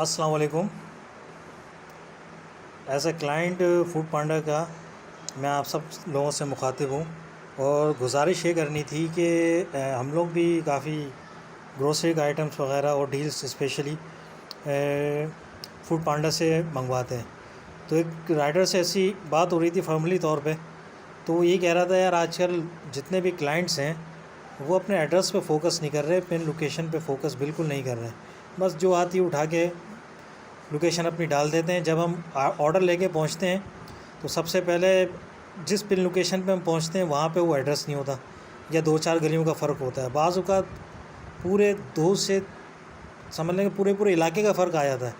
अस्सलाम वालेकुम। As a client food पांडा का मैं आप सब लोगों से मुखातिब हूँ और गुजारिश ये करनी थी कि हम लोग भी काफ़ी ग्रोसरी के आइटम्स वगैरह और डील्स स्पेशली फूड पांडा से मंगवाते हैं। तो एक राइडर से ऐसी बात हो रही थी फॉर्मली तौर पे, तो वो ये कह रहा था यार आजकल जितने भी क्लाइंट्स हैं वो अपने एड्रेस पे फोकस नहीं कर रहे, पिन लोकेशन पे फोकस बिल्कुल नहीं कर रहे हैं। बस जो आती उठा के लोकेशन अपनी डाल देते हैं। जब हम ऑर्डर लेके पहुंचते हैं तो सबसे पहले जिस पिन लोकेशन पे हम पहुंचते हैं वहाँ पे वो एड्रेस नहीं होता या 2-4 गलियों का फ़र्क होता है। बाज़ औक़ात पूरे 2 से समझ लें कि पूरे इलाके का फ़र्क आ जाता है।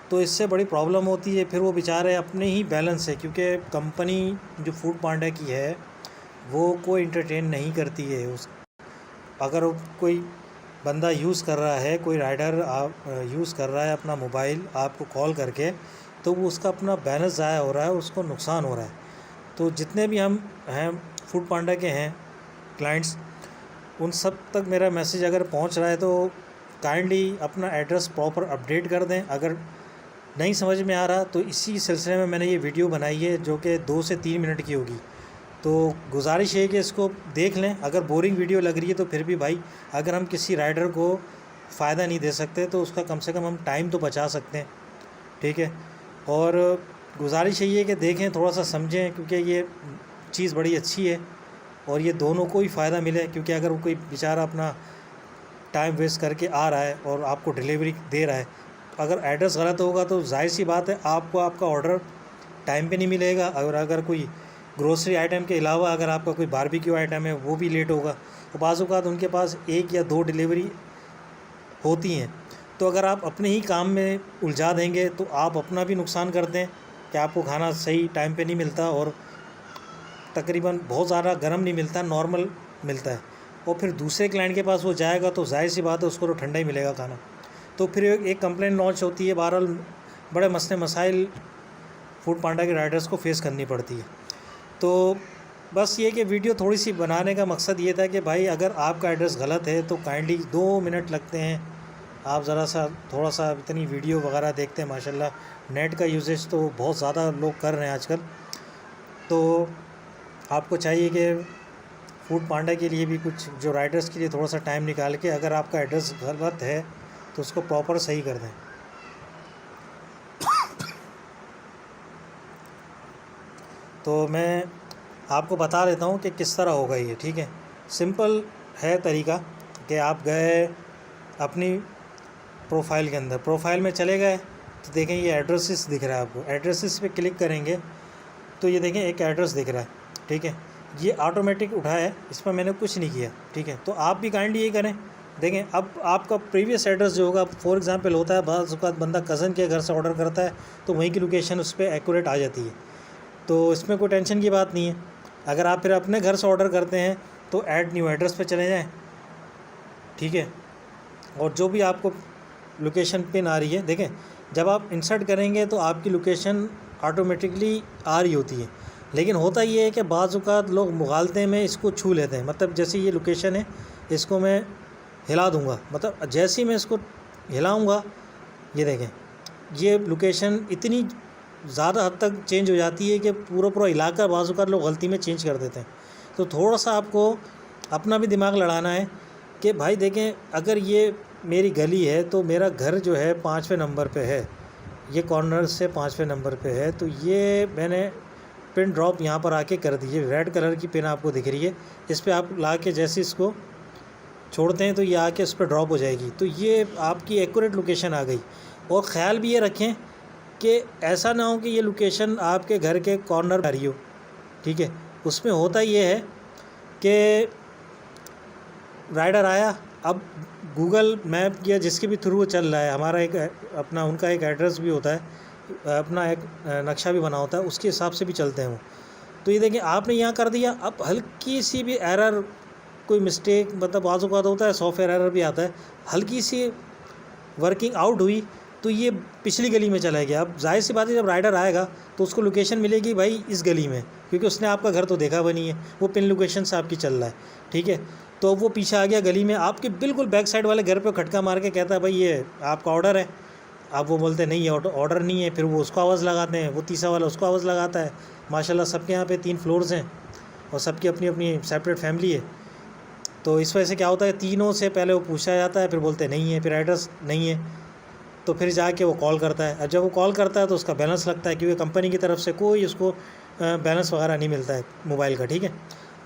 तो इससे बड़ी प्रॉब्लम होती है। फिर वो बेचारे अपने ही बैलेंस है, क्योंकि कंपनी जो फूड पांडा की है वो कोई इंटरटेन नहीं करती है। उस अगर कोई बंदा यूज़ कर रहा है, कोई राइडर यूज़ कर रहा है अपना मोबाइल आपको कॉल करके, तो वो उसका अपना बैलेंस ज़ाया हो रहा है, उसको नुकसान हो रहा है। तो जितने भी हम हैं फूड पांडा के हैं क्लाइंट्स, उन सब तक मेरा मैसेज अगर पहुंच रहा है तो काइंडली अपना एड्रेस प्रॉपर अपडेट कर दें। अगर नहीं समझ में आ रहा तो इसी सिलसिले में मैंने ये वीडियो बनाई है जो कि 2 से 3 मिनट की होगी। तो गुजारिश है कि इसको देख लें। अगर बोरिंग वीडियो लग रही है तो फिर भी भाई, अगर हम किसी राइडर को फ़ायदा नहीं दे सकते तो उसका कम से कम हम टाइम तो बचा सकते हैं, ठीक है। और गुजारिश यही है कि देखें, थोड़ा सा समझें, क्योंकि ये चीज़ बड़ी अच्छी है और ये दोनों को ही फ़ायदा मिले। क्योंकि अगर वो कोई बेचारा अपना टाइम वेस्ट करके आ रहा है और आपको डिलीवरी दे रहा है, अगर एड्रेस गलत होगा तो जाहिर सी बात है आपको आपका ऑर्डर टाइम पे नहीं मिलेगा। और अगर कोई ग्रोसरी आइटम के अलावा अगर आपका कोई बारबेक्यू आइटम है वो भी लेट होगा। तो बाज़ औक़ात उनके पास 1 या 2 डिलीवरी होती हैं। तो अगर आप अपने ही काम में उलझा देंगे तो आप अपना भी नुकसान करते हैं कि आपको खाना सही टाइम पे नहीं मिलता और तकरीबन बहुत ज़्यादा गर्म नहीं मिलता, नॉर्मल मिलता है। और फिर दूसरे क्लाइंट के पास वो जाएगा तो जाहिर सी बात है उसको तो ठंडा ही मिलेगा खाना। तो फिर एक कंप्लेंट लॉन्च होती है। बहरहाल बड़े मसले मसाइल फूड पांडा के राइडर्स को फेस करनी पड़ती है। तो बस ये कि वीडियो थोड़ी सी बनाने का मकसद ये था कि भाई अगर आपका एड्रेस गलत है तो काइंडली 2 मिनट लगते हैं, आप ज़रा सा थोड़ा सा इतनी वीडियो वगैरह देखते हैं। माशाल्लाह नेट का यूजेज तो बहुत ज़्यादा लोग कर रहे हैं आजकल। तो आपको चाहिए कि फूड पांडा के लिए भी कुछ, जो राइडर्स के लिए थोड़ा सा टाइम निकाल के अगर आपका एड्रेस गलत है तो उसको प्रॉपर सही कर दें। तो मैं आपको बता देता हूँ कि किस तरह होगा ये, ठीक है। सिंपल है तरीका कि आप गए अपनी प्रोफाइल के अंदर, प्रोफाइल में चले गए तो देखें ये एड्रेसेस दिख रहा है आपको। एड्रेसेस पे क्लिक करेंगे तो ये देखें एक एड्रेस दिख रहा है, ठीक है। ये ऑटोमेटिक उठा है, इस पर मैंने कुछ नहीं किया, ठीक है। तो आप भी काइंडली यही करें। देखें अब आपका प्रीवियस एड्रेस जो होगा, फॉर एग्ज़ाम्पल होता है बाज़ औक़ात बंदा कज़न के घर से ऑर्डर करता है तो वहीं की लोकेशन उस पर एक्यूरेट आ जाती है। तो इसमें कोई टेंशन की बात नहीं है। अगर आप फिर अपने घर से ऑर्डर करते हैं तो ऐड न्यू एड्रेस पे चले जाएं, ठीक है। और जो भी आपको लोकेशन पिन आ रही है, देखें जब आप इंसर्ट करेंगे तो आपकी लोकेशन ऑटोमेटिकली आ रही होती है। लेकिन होता ये है कि बाज़ औक़ात लोग मुगालते में इसको छू लेते हैं। मतलब जैसे ये लोकेशन है, इसको मैं हिला दूँगा, मतलब जैसे ही मैं इसको हिलाऊँगा ये देखें ये लोकेशन इतनी ज़्यादा हद तक चेंज हो जाती है कि पूरा इलाका बाज़ औक़ात लोग गलती में चेंज कर देते हैं। तो थोड़ा सा आपको अपना भी दिमाग लड़ाना है कि भाई देखें अगर ये मेरी गली है तो मेरा घर जो है 5वें नंबर पे है, ये कॉर्नर से 5वें नंबर पे है। तो ये मैंने पिन ड्रॉप यहाँ पर आके कर दी है। रेड कलर की पिन आपको दिख रही है, इस पर आप ला के जैसे इसको छोड़ते हैं तो ये आके इस पर ड्रॉप हो जाएगी। तो ये आपकी एक्यूरेट लोकेशन आ गई। और ख़्याल भी ये रखें कि ऐसा ना हो कि ये लोकेशन आपके घर के कॉर्नर पर आ रही हो, ठीक है। उसमें होता ये है कि राइडर आया, अब गूगल मैप या जिसके भी थ्रू वो चल रहा है, हमारा एक अपना उनका एक एड्रेस भी होता है, अपना एक नक्शा भी बना होता है, उसके हिसाब से भी चलते हैं वो। तो ये देखिए आपने यहाँ कर दिया, अब हल्की सी भी एरर, कोई मिस्टेक, मतलब बाज़ औक़ात होता है सॉफ्टवेयर एरर भी आता है, हल्की सी वर्किंग आउट हुई तो ये पिछली गली में चला गया। अब जाहिर सी बात है जब राइडर आएगा तो उसको लोकेशन मिलेगी भाई इस गली में, क्योंकि उसने आपका घर तो देखा बनी है, वो पिन लोकेशन से आपकी चल रहा है, ठीक है। तो वो पीछे आ गया गली में, आपके बिल्कुल बैक साइड वाले घर पे खटका मार के कहता है भाई ये आपका ऑर्डर है। अब वो बोलते नहीं है ऑर्डर नहीं है, फिर वो उसको आवाज़ लगाते हैं, वो तीसरा वाला उसको आवाज़ लगाता है। माशाल्लाह सबके यहाँ पे 3 फ्लोर्स हैं और सबकी अपनी अपनी सेपरेट फैमिली है। तो इस वजह से क्या होता है, तीनों से पहले वो पूछा जाता है, फिर बोलते नहीं है, फिर एड्रेस नहीं है, तो फिर जाके वो कॉल करता है। और जब वो कॉल करता है तो उसका बैलेंस लगता है, क्योंकि कंपनी की तरफ से कोई उसको बैलेंस वगैरह नहीं मिलता है मोबाइल का, ठीक है।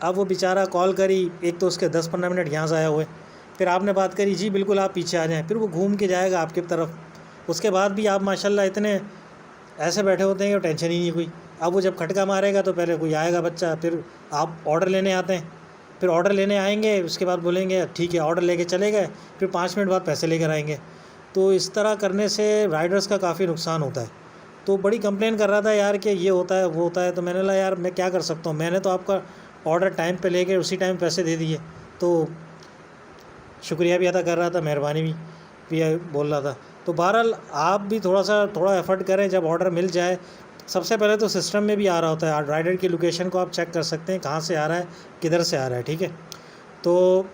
अब वो बेचारा कॉल करी, एक तो उसके 10-15 मिनट यहाँ ज़ाया हुए, फिर आपने बात करी जी बिल्कुल आप पीछे आ जाएँ, फिर वो घूम के जाएगा आपकी तरफ। उसके बाद भी आप माशाल्लाह इतने ऐसे बैठे होते हैं कि टेंशन ही नहीं कोई। अब वो जब खटका मारेगा तो पहले कोई आएगा बच्चा, फिर आप ऑर्डर लेने आते हैं, फिर ऑर्डर लेने आएंगे, उसके बाद बोलेंगे ठीक है ऑर्डर लेके चले गए, फिर 5 मिनट बाद पैसे लेकर आएंगे। तो इस तरह करने से राइडर्स का काफ़ी नुकसान होता है। तो बड़ी कंप्लेन कर रहा था यार कि ये होता है वो होता है, तो मैंने बोला यार मैं क्या कर सकता हूँ, मैंने तो आपका ऑर्डर टाइम पे लेके उसी टाइम पैसे दे दिए। तो शुक्रिया भी अदा कर रहा था, मेहरबानी भी बोल रहा था। तो बहरहाल आप भी थोड़ा एफ़र्ट करें, जब ऑर्डर मिल जाए। सबसे पहले तो सिस्टम में भी आ रहा होता है, राइडर की लोकेशन को आप चेक कर सकते हैं, कहाँ से आ रहा है, किधर से आ रहा है, ठीक है। तो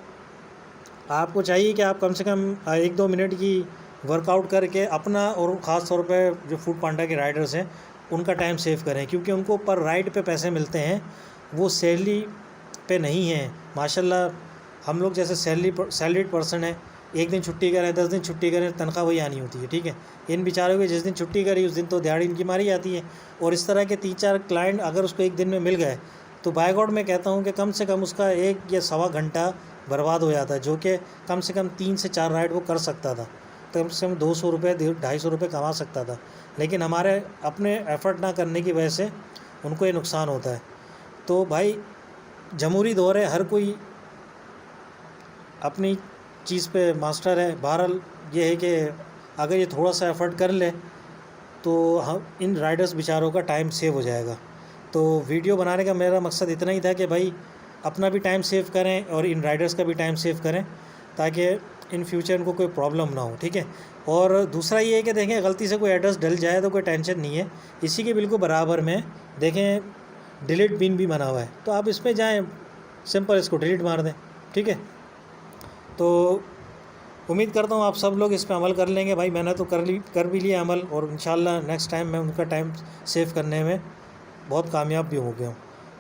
आपको चाहिए कि आप कम से कम 1-2 मिनट की वर्कआउट करके अपना और ख़ास तौर पे जो फूड पांडा के राइडर्स हैं उनका टाइम सेव करें, क्योंकि उनको पर राइड पे पैसे मिलते हैं, वो सैलरी पे नहीं है। माशाल्लाह हम लोग जैसे सैलरीड पर्सन है, एक दिन छुट्टी करें 10 दिन छुट्टी करें तनख्वाह वही आनी होती है, ठीक है। इन बेचारों की जिस दिन छुट्टी करी उस दिन तो दिहाड़ी इनकी मारी जाती है। और इस तरह के 3-4 क्लाइंट अगर उसको एक दिन में मिल गए तो बाय गॉड मैं कहता हूँ कि कम से कम उसका 1 या सवा घंटा बर्बाद हो जाता है, जो कि कम से कम 3 से 4 राइड वो कर सकता था, कम से कम 200 रुपये 250 रुपये कमा सकता था। लेकिन हमारे अपने एफ़र्ट ना करने की वजह से उनको ये नुकसान होता है। तो भाई जमहूरी दौर है, हर कोई अपनी चीज़ पे मास्टर है। बहरहाल ये है कि अगर ये थोड़ा सा एफ़र्ट कर ले तो हम इन राइडर्स बेचारों का टाइम सेव हो जाएगा। तो वीडियो बनाने का मेरा मकसद इतना ही था कि भाई अपना भी टाइम सेव करें और इन राइडर्स का भी टाइम सेव करें, ताकि इन फ्यूचर इनको कोई प्रॉब्लम ना हो, ठीक है। और दूसरा ये है कि देखें गलती से कोई एड्रेस डल जाए तो कोई टेंशन नहीं है, इसी के बिल्कुल बराबर में देखें डिलीट बिन भी बना हुआ है, तो आप इसमें जाएँ, सिंपल इसको डिलीट मार दें, ठीक है। तो उम्मीद करता हूँ आप सब लोग इस पर अमल कर लेंगे। भाई मैंने तो कर भी लिया अमल, और इंशाल्लाह नेक्स्ट टाइम मैं उनका टाइम सेव करने में बहुत कामयाब भी हो गया हूँ।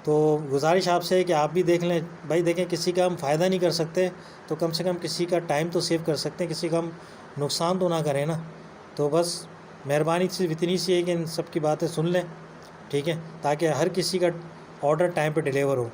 तो गुजारिश आपसे है कि आप भी देख लें। भाई देखें किसी का हम फ़ायदा नहीं कर सकते, तो कम से कम किसी का टाइम तो सेव कर सकते हैं, किसी का हम नुकसान तो ना करें ना। तो बस मेहरबानी सिर्फ इतनी सी है कि इन सब की बातें सुन लें, ठीक है, ताकि हर किसी का ऑर्डर टाइम पे डिलीवर हो।